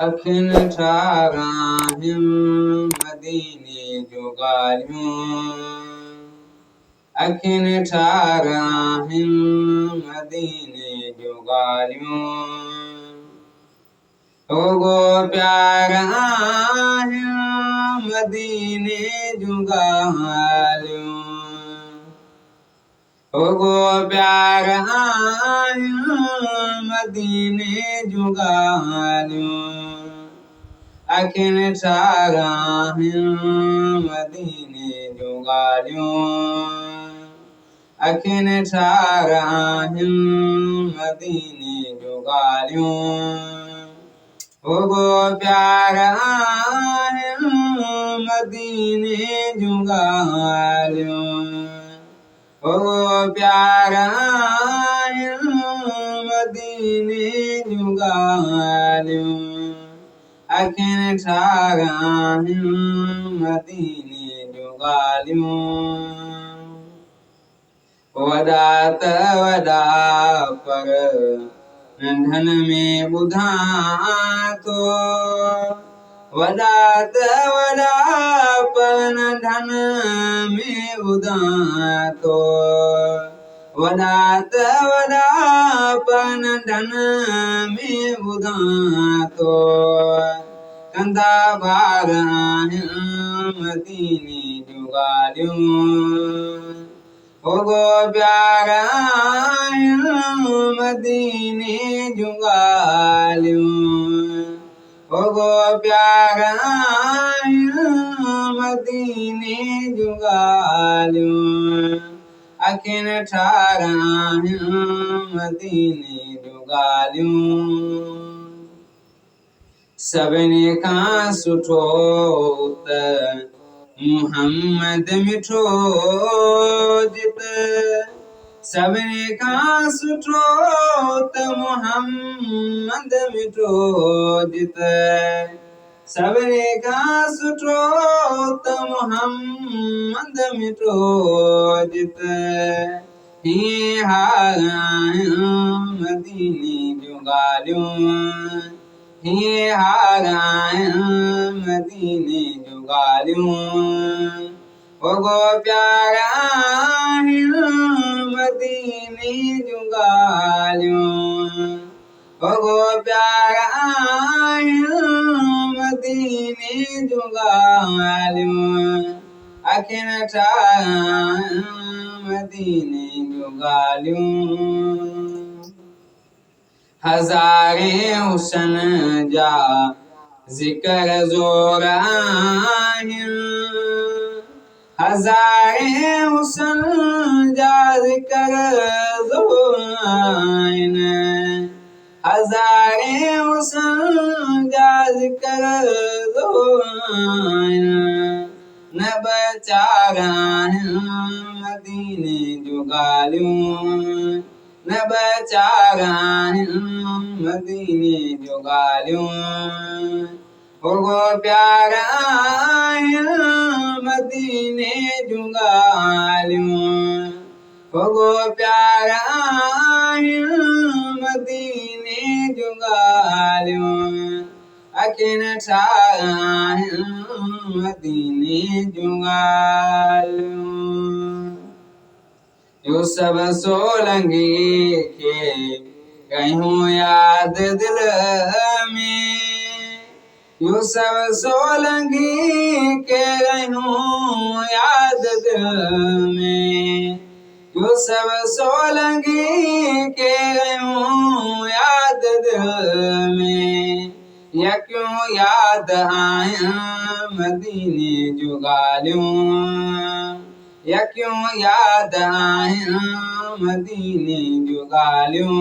अखिन ठाराहिम मदीने जो ॻाल्हियूं अखिन ठाराहिम मदीने जो ॻाल्हियूं ओगो प्यार आहियूं मदीने जूं ॻाल्हियूं ओगो प्यार आहियूं मदीने जूं ॻाल्हियूं अखिन ठाराहियूं मदीने जूं ॻाल्हियूं अखिन ठाराहियूं मदीने जूं ॻाल्हियूं ओगो प्यार आहियूं मदीने जूं ॻाल्हियूं ओगो प्यार आहियूं मदीने जूं ॻाल्हियूं अखिन ठाराहियूं मदीने जूं ॻाल्हियूं वॾा त वॾा पर नंढन में ॿुधां थो वॾा त वॾा पर नंढन में ॿुधां थो वॾा त वॾा पर नंढन में ॿुधां थो कंदा ॿार आहियूं मदीने जूं ॻाल्हियूं ओगो प्यार आहियूं मदीने जूं ॻाल्हियूं ओगो प्यार आहियूं मदीने जूं ॻाल्हियूं अखिन ठाराहियूं मदीने जूं ॻाल्हियूं सभिनी खां सुठो त मुहम्मद मिठो जित सभिनी खां सुठो त मुहम्मद मिठो जित सभिनी खां सुठो त मुहम्मद मिठो जित हीअं हाल आहियूं मदीने जूं ॻाल्हियूं हीअं हाल आहियूं मदीने जूं ॻाल्हियूं ओगो प्यार आहियूं मदीने जूं ॻाल्हियूं ओगो प्यार आहियूं मदीने जूं ॻाल्हियूं अखिन ठाराहियूं मदीने जूं ॻाल्हियूं हज़ारे हुसन जा ज़िक्र ज़ोर आहिनि हज़ारे हुसन जा ज़िक्र ज़ोर आहिनि हज़ारे हुसन जा ज़िक्र ज़ोर आहिनि न ॿचार आहिनि मदीने जूं ॻाल्हियूं न ॿचार आहिनि मदीने जूं ॻाल्हियूं ओगो प्यार आहिनि मदीने जूं ॻाल्हियूं ओगो प्यार आहिनि मदीने जूं ॻाल्हियूं अखिन ठाराहियूं मदीने जूं ॻाल्हियूं यूसुफ सोलंगी खे कयूं याद दिल में यूसुफ सोलंगी के कयूं याद दिल में यूसुफ सोलंगी के कयूं याद दिल में यक्यूं याद आहियूं मदीने जूं ॻाल्हियूं यक्यूं याद आहियूं मदीने जूं ॻाल्हियूं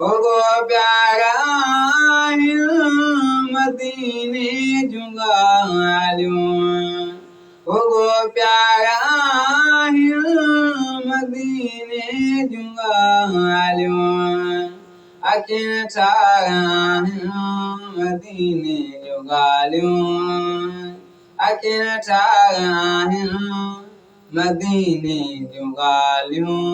ओगो प्यार आहियूं मदीने जूं ॻाल्हियूं ओगो प्यार आहियूं मदीने जूं ॻाल्हियूं अखिन ठाराहियूं मदीने जूं ॻाल्हियूं अखिन ठाराहियूं मदीने जूं ॻाल्हियूं